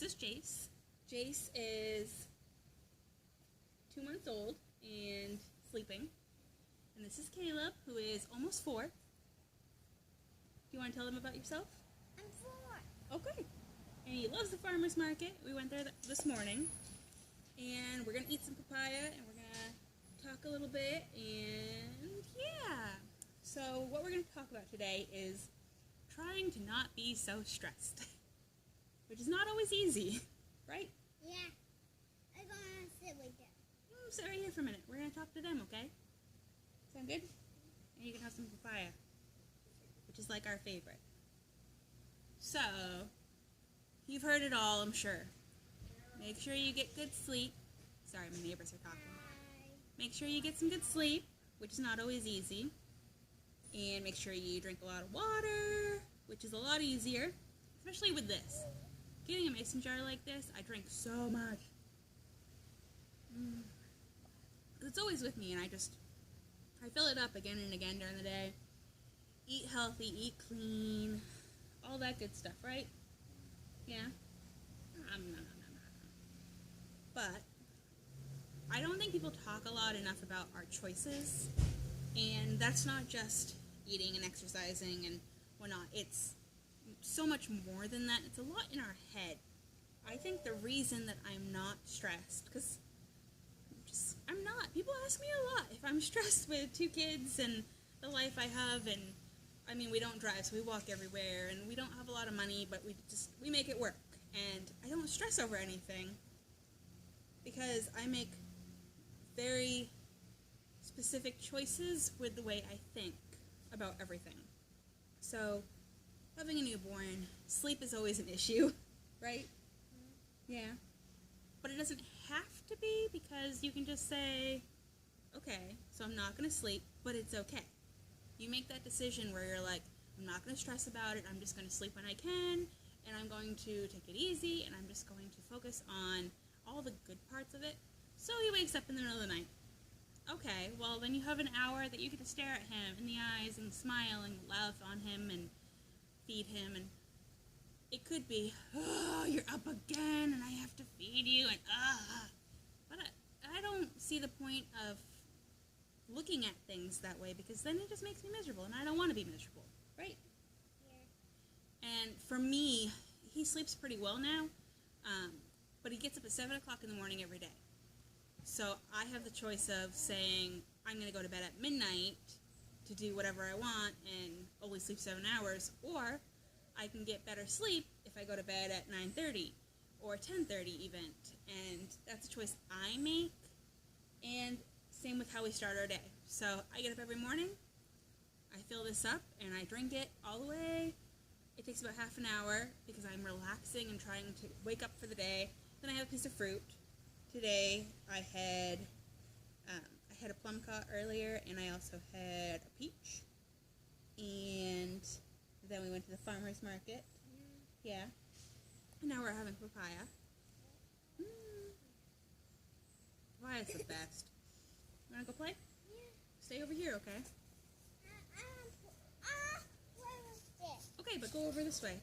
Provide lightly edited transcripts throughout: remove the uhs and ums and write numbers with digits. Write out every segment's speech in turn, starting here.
this is Jace. Jace is 2 months old and sleeping. And this is Caleb, who is almost 4. Do you want to tell them about yourself? I'm 4. Okay. And he loves the farmer's market. We went there this morning. And we're going to eat some papaya, and we're going to talk a little bit, and yeah. So what we're going to talk about today is trying to not be so stressed, which is not always easy, right? Yeah. I'm going to sit with them. Sit right here for a minute. We're going to talk to them, okay? Sound good? And you can have some papaya, which is like our favorite. So, you've heard it all, I'm sure. Make sure you get good sleep. Sorry, my neighbors are talking. Make sure you get some good sleep, which is not always easy. And make sure you drink a lot of water, which is a lot easier, especially with this. Getting a mason jar like this, I drink so much. It's always with me, and I fill it up again and again during the day. Eat healthy, eat clean, all that good stuff, right? Yeah? But I don't think people talk a lot enough about our choices, and that's not just eating and exercising and whatnot. It's so much more than that. It's a lot in our head. I think the reason that I'm not stressed, because I'm not. People ask me a lot if I'm stressed with 2 kids and the life I have, and I mean, we don't drive, so we walk everywhere, and we don't have a lot of money, but we make it work, and I don't stress over anything because I make very specific choices with the way I think about everything. So, having a newborn, sleep is always an issue, right? Yeah. But it doesn't have to be, because you can just say, okay, so I'm not going to sleep, but it's okay. You make that decision where you're like, I'm not going to stress about it, I'm just going to sleep when I can, and I'm going to take it easy, and I'm just going to focus on all the good parts of it. So he wakes up in the middle of the night. Okay, well then you have an hour that you get to stare at him in the eyes and smile and love on him and feed him, and it could be, oh, you're up again and I have to feed you, and but I don't see the point of looking at things that way, because then it just makes me miserable, and I don't want to be miserable, right? Yeah. And for me, he sleeps pretty well now, but he gets up at 7 o'clock in the morning every day. So I have the choice of saying, I'm going to go to bed at midnight to do whatever I want and only sleep 7 hours, or I can get better sleep if I go to bed at 9:30 or 10:30 even, and that's a choice I make, and same with how we start our day. So I get up every morning, I fill this up, and I drink it all the way. It takes about half an hour because I'm relaxing and trying to wake up for the day. Then I have a piece of fruit. Today I had a plum cut earlier, and I also had a peach, and then we went to the farmer's market. Yeah. And now we're having papaya. Papaya's the best. You want to go play? Yeah. Stay over here, okay? Where is this? Okay, but go over this way.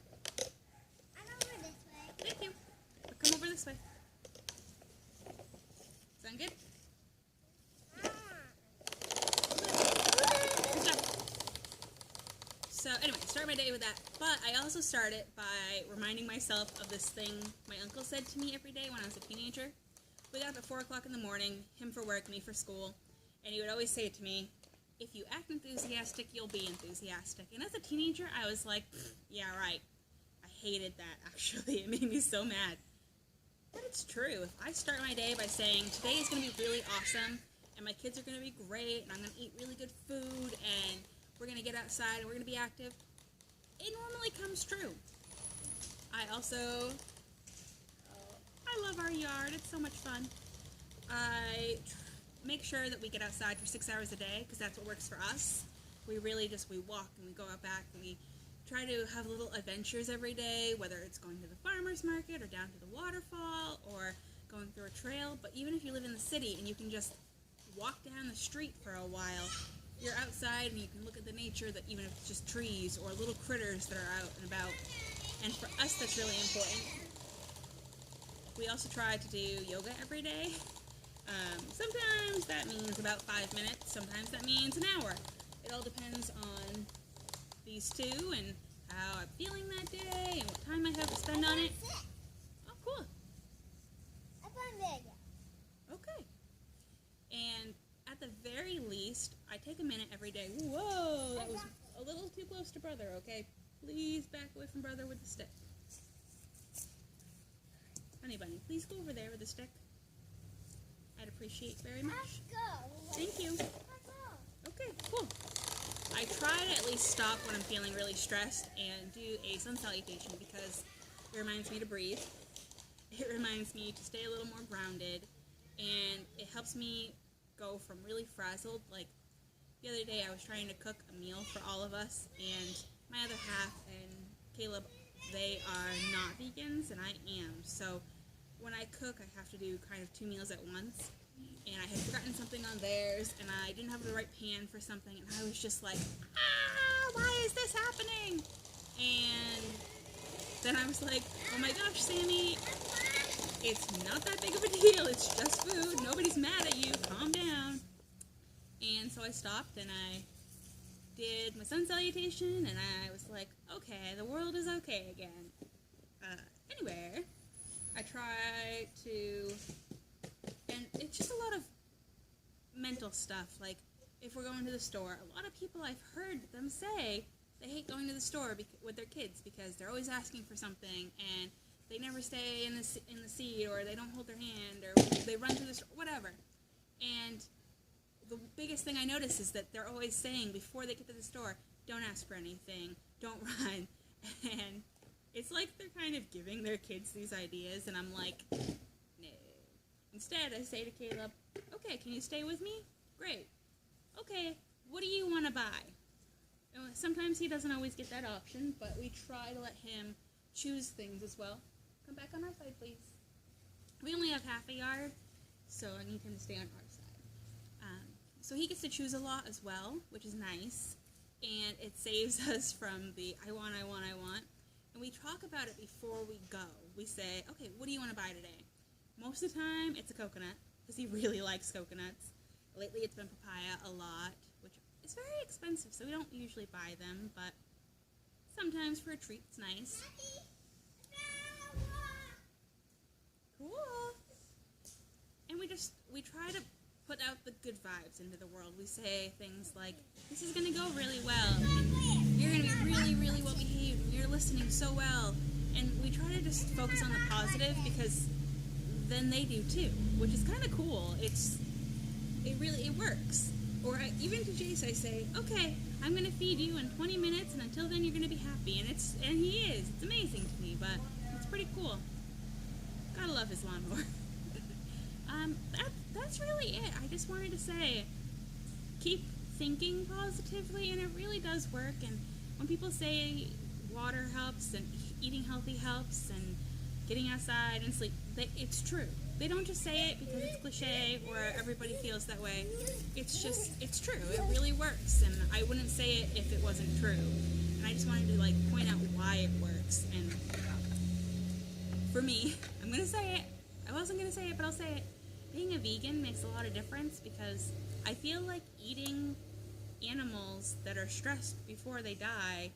I'm over this way. Thank you. But come over this way. Sound good? Good job. So anyway, start my day with that. But I also start it by reminding myself of this thing my uncle said to me every day when I was a teenager. We got up at 4 o'clock in the morning, him for work, me for school, and he would always say to me, if you act enthusiastic, you'll be enthusiastic. And as a teenager, I was like, yeah, right. I hated that, actually. It made me so mad. But it's true. If I start my day by saying, today is going to be really awesome, and my kids are going to be great, and I'm going to eat really good food, and we're going to get outside, and we're going to be active, it normally comes true. I love our yard. It's so much fun. I make sure that we get outside for 6 hours a day, because that's what works for us. We walk and we go out back, and we try to have little adventures every day, whether it's going to the farmer's market or down to the waterfall or going through a trail. But even if you live in the city and you can just walk down the street for a while, you're outside and you can look at the nature, that even if it's just trees or little critters that are out and about. And for us, that's really important. We also try to do yoga every day. Sometimes that means about 5 minutes. Sometimes that means an hour. It all depends on these two and how I'm feeling that day and what time I have to spend on it. Oh, cool. I found video. Okay. And at the very least, I take a minute every day. Whoa, that was a little too close to brother, okay? Please back away from brother with the stick. Honey bunny, please go over there with the stick. I'd appreciate very much. Let's go. Thank you. Let's go. Okay, cool. I try to at least stop when I'm feeling really stressed and do a sun salutation because it reminds me to breathe. It reminds me to stay a little more grounded, and it helps me go from really frazzled. Like the other day I was trying to cook a meal for all of us, and my other half and Caleb, they are not vegans and I am. So when I cook, I have to do kind of 2 meals at once. And I had forgotten something on theirs, and I didn't have the right pan for something, and I was just like, why is this happening? And then I was like, oh my gosh, Sammy, it's not that big of a deal. It's just food. Nobody's mad at you. Calm down. And so I stopped, and I did my sun salutation, and I was like, okay, the world is okay again. Anyway, I try to... And it's just a lot of mental stuff. Like, if we're going to the store, a lot of people, I've heard them say they hate going to the store with their kids because they're always asking for something, and they never stay in the seat, or they don't hold their hand, or they run to the store, whatever. And the biggest thing I notice is that they're always saying before they get to the store, don't ask for anything, don't run. And it's like they're kind of giving their kids these ideas, and I'm like, no. Instead, I say to Caleb, okay, can you stay with me? Great. Okay, what do you want to buy? Sometimes he doesn't always get that option, but we try to let him choose things as well. Come back on our side, please. We only have half a yard, so I need him to stay on our side. So he gets to choose a lot as well, which is nice, and it saves us from the I want. And we talk about it before we go. We say, okay, what do you want to buy today? Most of the time, it's a coconut, because he really likes coconuts. Lately, it's been papaya a lot, which is very expensive, so we don't usually buy them, but sometimes for a treat, it's nice. Cool. And we try to put out the good vibes into the world. We say things like, this is going to go really well, and you're going to be really, really well behaved, and you're listening so well. And we try to just focus on the positive, because then they do too, which is kind of cool. It works. Or even to Jace I say, okay, I'm going to feed you in 20 minutes, and until then you're going to be happy. And he is. It's amazing to me, but it's pretty cool. Gotta love his lawnmower. That's really it. I just wanted to say, keep thinking positively, and it really does work. And when people say water helps, and eating healthy helps, and getting outside and sleep, it's true. They don't just say it because it's cliche or everybody feels that way. It's true. It really works, and I wouldn't say it if it wasn't true. And I just wanted to point out why it works. And for me, I'm gonna say it. I wasn't gonna say it, but I'll say it. Being a vegan makes a lot of difference, because I feel like eating animals that are stressed before they die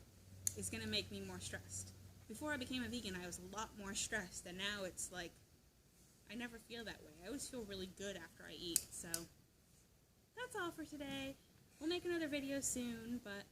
is gonna make me more stressed. Before I became a vegan, I was a lot more stressed, and now it's like, I never feel that way. I always feel really good after I eat, so that's all for today. We'll make another video soon, but